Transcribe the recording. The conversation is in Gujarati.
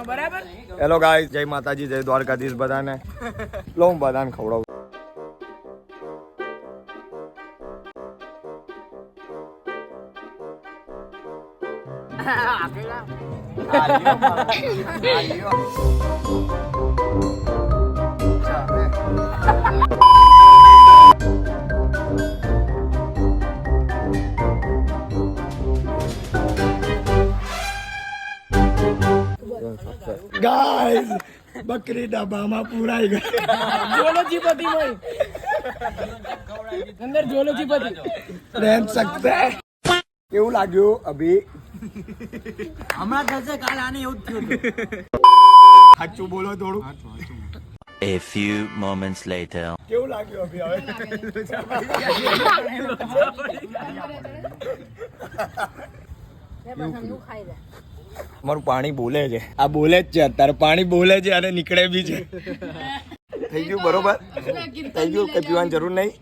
બરાબર. હેલો ગાઈસ, જય માતાજી, જય દ્વારકાધીશ બધાને. લો હું બધાને ખવડાવું. ગાઈસ, બકરી ડબ્બામાં પુરાઈ ગઈ. જોલોજી પતિ મોય અંદર જોલોજી પતિ પ્રેમ સક્સે કેવું લાગ્યું અભી? હમણાં થશે કાલ આને એવું જ થયું હતું. સાચું બોલો થોડું. A few moments later. કેવું લાગ્યું અભી? હવે મારું પાણી બોલે છે. આ બોલે જ છે અત્યારે. પાણી બોલે છે અને નીકળે બી છે. થઈ ગયું બરોબર? થઈ ગયું? કઈ પીવાની જરૂર નહીં.